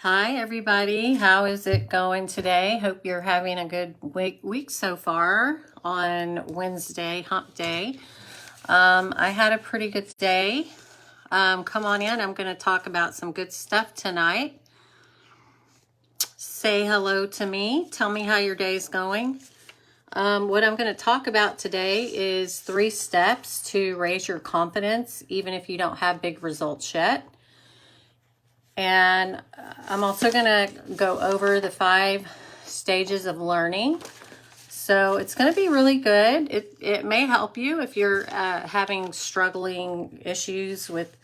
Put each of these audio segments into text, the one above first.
Hi, everybody. How is it going today? Hope you're having a good week so far on Wednesday, hump day. I had a pretty good day. Come on in. I'm going to talk about some good stuff tonight. Say hello to me. Tell me how your day's going. What I'm going to talk about today is 3 steps to raise your confidence, even if you don't have big results yet. And I'm also going to go over the 5 stages of learning. So it's going to be really good. It may help you if you're having struggling issues with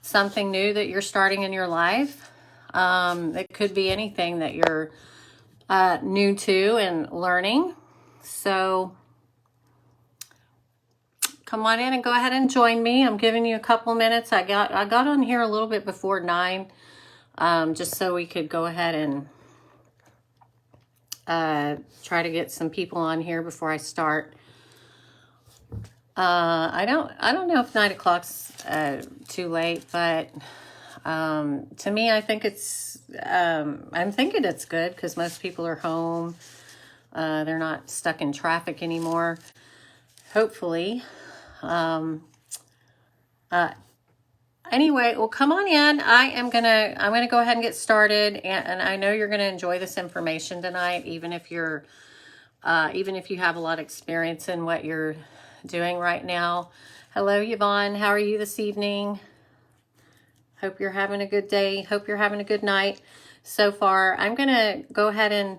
something new that you're starting in your life. It could be anything that you're new to and learning. So come on in and go ahead and join me. I'm giving you a couple minutes. I got on here a little bit before 9. Just so we could go ahead and try to get some people on here before I start. I don't know if 9 o'clock's too late, but to me, I think I'm thinking it's good because most people are home. They're not stuck in traffic anymore. Hopefully. Anyway, well, come on in. I'm gonna go ahead and get started, and I know you're gonna enjoy this information tonight, even if you have a lot of experience in what you're doing right now. Hello, Yvonne. How are you this evening? Hope you're having a good day. Hope you're having a good night so far. I'm gonna go ahead and,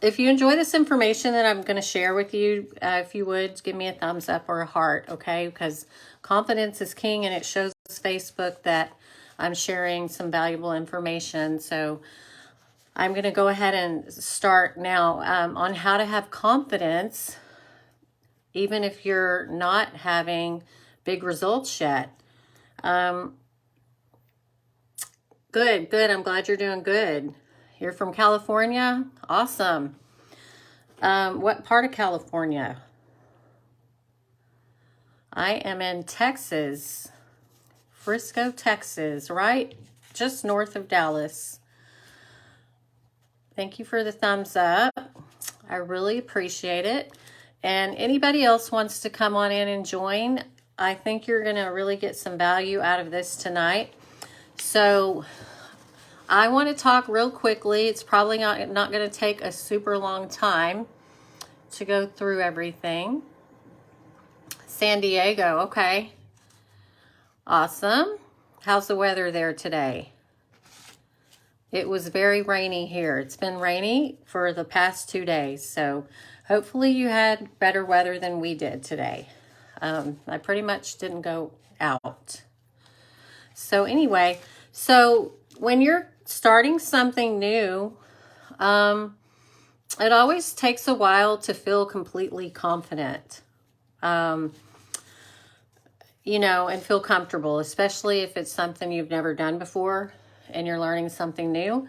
if you enjoy this information that I'm going to share with you, if you would, give me a thumbs up or a heart, okay? Because confidence is king, and it shows Facebook that I'm sharing some valuable information. So I'm going to go ahead and start now on how to have confidence, even if you're not having big results yet. Good. I'm glad you're doing good. You're from California? Awesome. What part of California? I am in Texas, Frisco, Texas, right? Just north of Dallas. Thank you for the thumbs up. I really appreciate it. And anybody else wants to come on in and join, I think you're going to really get some value out of this tonight. So I want to talk real quickly. It's probably not going to take a super long time to go through everything. San Diego, okay. Awesome. How's the weather there today? It was very rainy here. It's been rainy for the past 2 days. So hopefully you had better weather than we did today. I pretty much didn't go out. So anyway, when you're starting something new, it always takes a while to feel completely confident, and feel comfortable, especially if it's something you've never done before and you're learning something new.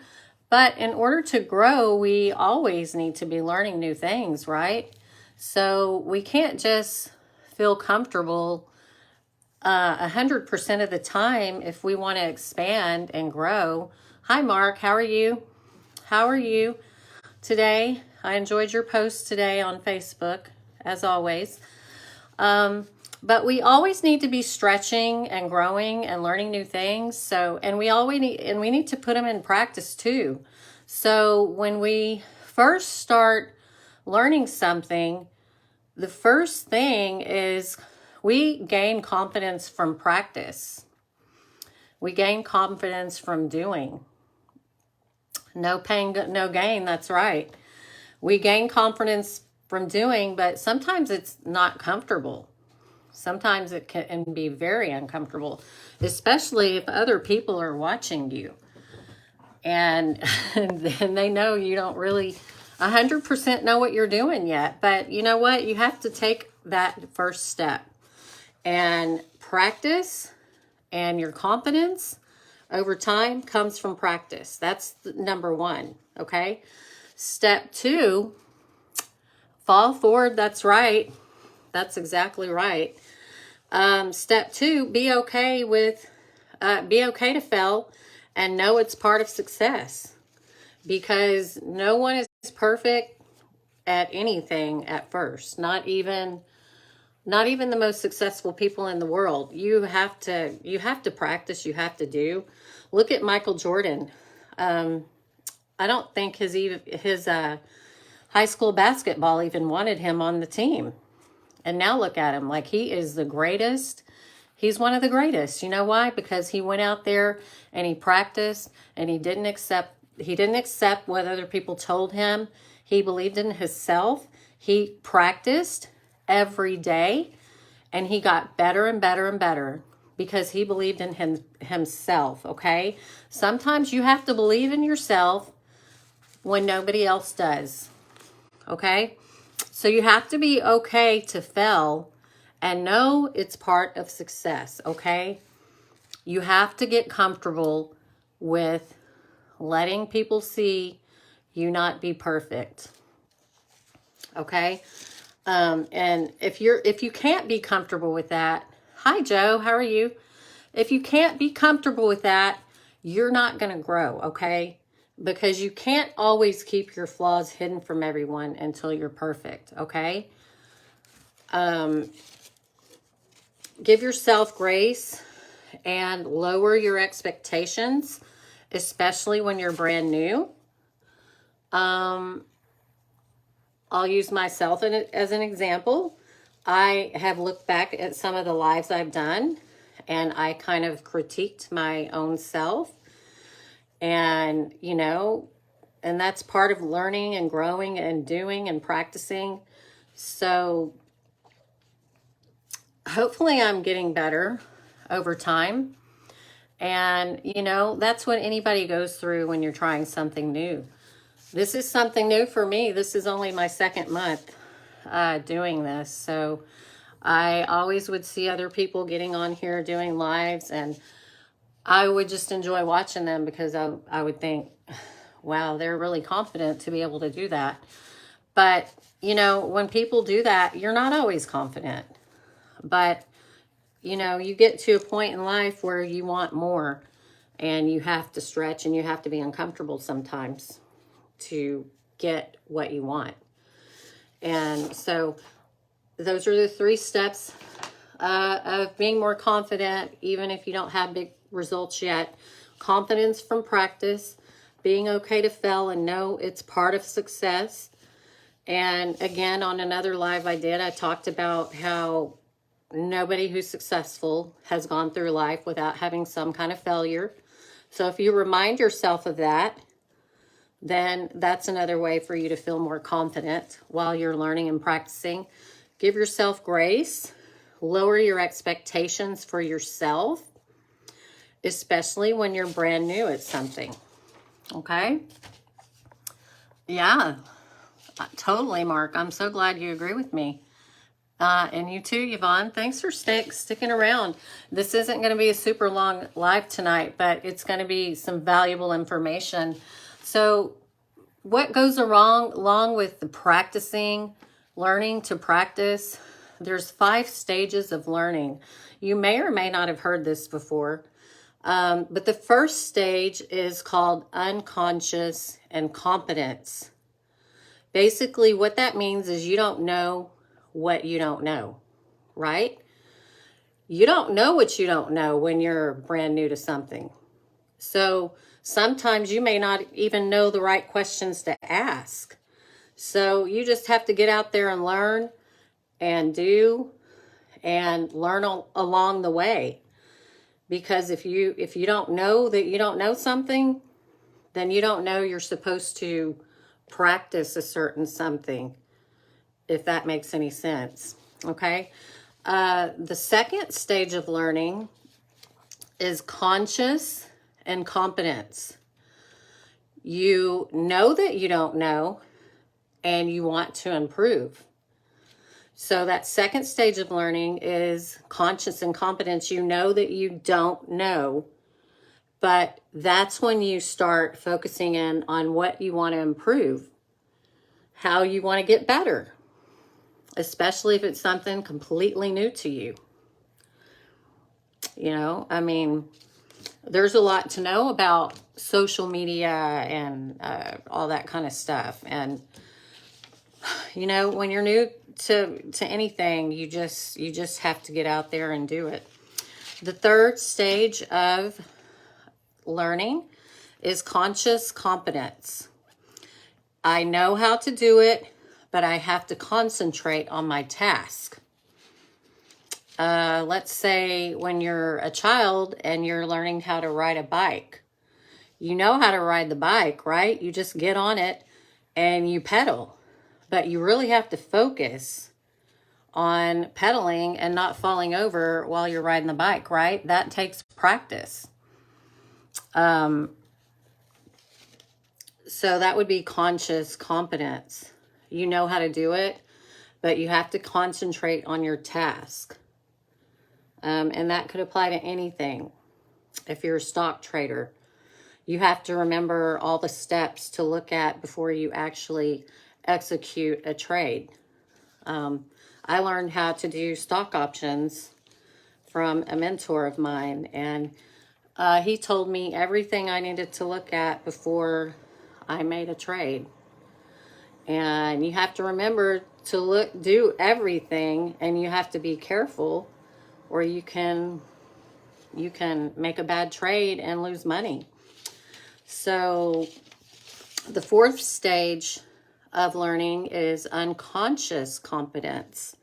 But in order to grow, we always need to be learning new things, right? So we can't just feel comfortable 100% of the time if we want to expand and grow. Hi, Mark. How are you? Today? I enjoyed your post today on Facebook, as always. But we always need to be stretching and growing and learning new things. And we need to put them in practice too. So when we first start learning something, the first thing is we gain confidence from practice. We gain confidence from doing. No pain, no gain. That's right. We gain confidence from doing, but sometimes it's not comfortable. Sometimes it can be very uncomfortable, especially if other people are watching you. And they know you don't really 100% know what you're doing yet. But you know what? You have to take that first step and practice, and your confidence over time comes from practice. That's number 1, okay? Step 2, fall forward. That's right. That's exactly right. Step 2, be okay to fail and know it's part of success, because no one is perfect at anything at first. Not even the most successful people in the world. You have to practice, you have to do. Look at Michael Jordan. I don't think his high school basketball even wanted him on the team. And now look at him, like he is the greatest. He's one of the greatest. You know why? Because he went out there and he practiced, and he didn't accept what other people told him. He believed in himself. He practiced every day, and he got better and better and better because he believed in himself, okay? Sometimes you have to believe in yourself when nobody else does, okay? So you have to be okay to fail and know it's part of success, okay? You have to get comfortable with letting people see you not be perfect, okay? And if you can't be comfortable with that, hi Joe, how are you? If you can't be comfortable with that, you're not going to grow, okay? Because you can't always keep your flaws hidden from everyone until you're perfect, okay? Give yourself grace and lower your expectations, especially when you're brand new. I'll use myself as an example. I have looked back at some of the lives I've done, and I kind of critiqued my own self. And, and that's part of learning and growing and doing and practicing. So hopefully I'm getting better over time. And, that's what anybody goes through when you're trying something new. This is something new for me. This is only my second month doing this. So I always would see other people getting on here doing lives, and I would just enjoy watching them because I would think, wow, they're really confident to be able to do that. But, when people do that, you're not always confident. But, you get to a point in life where you want more, and you have to stretch, and you have to be uncomfortable sometimes to get what you want. And so those are the 3 steps of being more confident, even if you don't have big results yet. Confidence from practice, being okay to fail and know it's part of success. And again, on another live I did, I talked about how nobody who's successful has gone through life without having some kind of failure. So if you remind yourself of that, then that's another way for you to feel more confident while you're learning and practicing. Give yourself grace. Lower your expectations for yourself, especially when you're brand new at something. Okay? Yeah, totally, Mark. I'm so glad you agree with me. And you too, Yvonne. Thanks for sticking around. This isn't going to be a super long live tonight, but it's going to be some valuable information. So what goes along with the practicing, learning to practice? There's 5 stages of learning. You may or may not have heard this before. But the first stage is called unconscious incompetence. Basically, what that means is you don't know what you don't know, right? You don't know what you don't know when you're brand new to something. So sometimes you may not even know the right questions to ask. So you just have to get out there and learn and do and learn along the way. Because if you don't know that you don't know something, then you don't know you're supposed to practice a certain something, if that makes any sense. Okay? The second stage of learning is conscious incompetence. You know that you don't know, and you want to improve. So that second stage of learning is conscious incompetence. You know that you don't know, but that's when you start focusing in on what you want to improve, how you want to get better, especially if it's something completely new to you. There's a lot to know about social media and all that kind of stuff. And you know, when you're new to anything, you just have to get out there and do it. The third stage of learning is conscious competence. I know how to do it, but I have to concentrate on my task. Let's say when you're a child and you're learning how to ride a bike. You know how to ride the bike, right? You just get on it and you pedal. But you really have to focus on pedaling and not falling over while you're riding the bike, right? That takes practice. So that would be conscious competence. You know how to do it, but you have to concentrate on your task. And that could apply to anything. If you're a stock trader, you have to remember all the steps to look at before you actually execute a trade. I learned how to do stock options from a mentor of mine, and he told me everything I needed to look at before I made a trade. And you have to remember to do everything, and you have to be careful, or you can make a bad trade and lose money. So the fourth stage of learning is unconscious competence.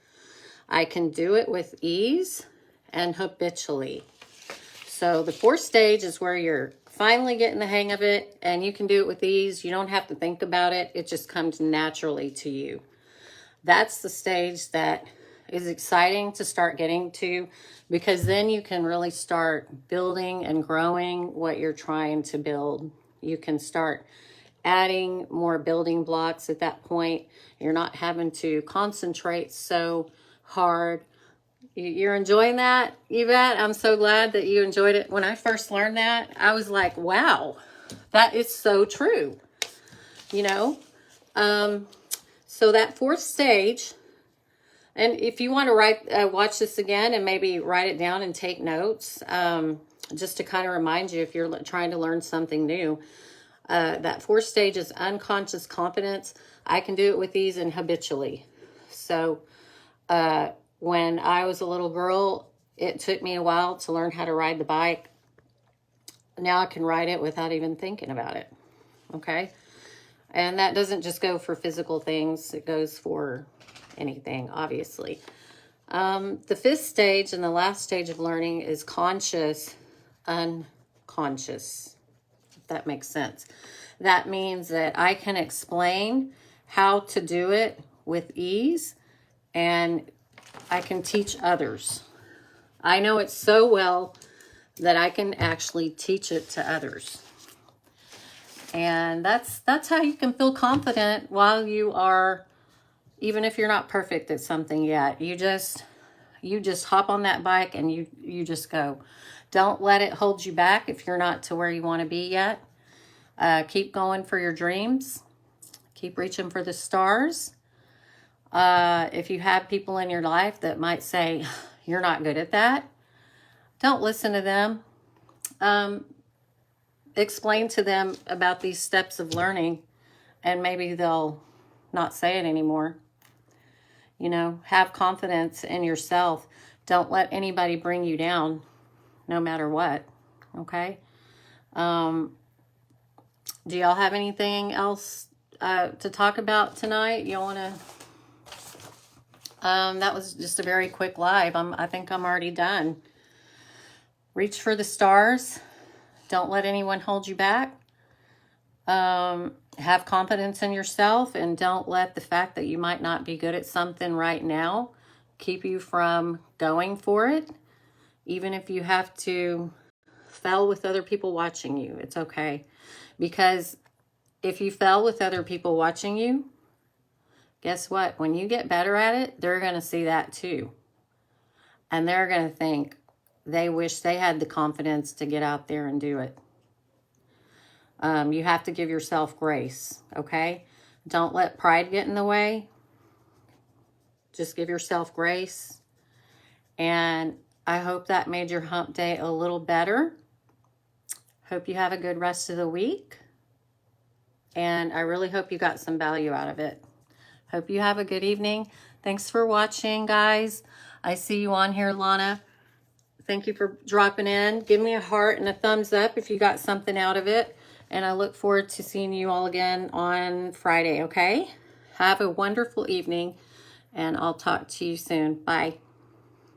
I can do it with ease and habitually. So the fourth stage is where you're finally getting the hang of it and you can do it with ease. You don't have to think about it. It just comes naturally to you. That's the stage that is exciting to start getting to, because then you can really start building and growing what you're trying to build. You can start adding more building blocks at that point. You're not having to concentrate so hard. You're enjoying that, Yvette? I'm so glad that you enjoyed it. When I first learned that, I was like, wow, that is so true. You know? So that fourth stage, and if you want to watch this again and maybe write it down and take notes, just to kind of remind you if you're trying to learn something new, that fourth stage is unconscious competence. I can do it with ease and habitually. So when I was a little girl, it took me a while to learn how to ride the bike. Now I can ride it without even thinking about it. Okay? And that doesn't just go for physical things. It goes for anything, obviously. The fifth stage and the last stage of learning is conscious, unconscious, if that makes sense. That means that I can explain how to do it with ease, and I can teach others. I know it so well that I can actually teach it to others. And that's how you can feel confident while you are, even if you're not perfect at something yet. You just hop on that bike and you just go. Don't let it hold you back if you're not to where you want to be yet. Keep going for your dreams. Keep reaching for the stars. If you have people in your life that might say, you're not good at that, don't listen to them. Explain to them about these steps of learning, and maybe they'll not say it anymore. You know, have confidence in yourself. Don't let anybody bring you down, no matter what. Okay? Do y'all have anything else to talk about tonight? Y'all want to... that was just a very quick live. I think I'm already done. Reach for the stars. Don't let anyone hold you back. Have confidence in yourself, and don't let the fact that you might not be good at something right now keep you from going for it. Even if you have to fail with other people watching you, it's okay. Because if you fail with other people watching you, guess what? When you get better at it, they're going to see that too. And they're going to think they wish they had the confidence to get out there and do it. You have to give yourself grace, okay? Don't let pride get in the way. Just give yourself grace. And I hope that made your hump day a little better. Hope you have a good rest of the week. And I really hope you got some value out of it. Hope you have a good evening. Thanks for watching, guys. I see you on here, Lana. Thank you for dropping in. Give me a heart and a thumbs up if you got something out of it. And I look forward to seeing you all again on Friday, okay? Have a wonderful evening, and I'll talk to you soon. Bye.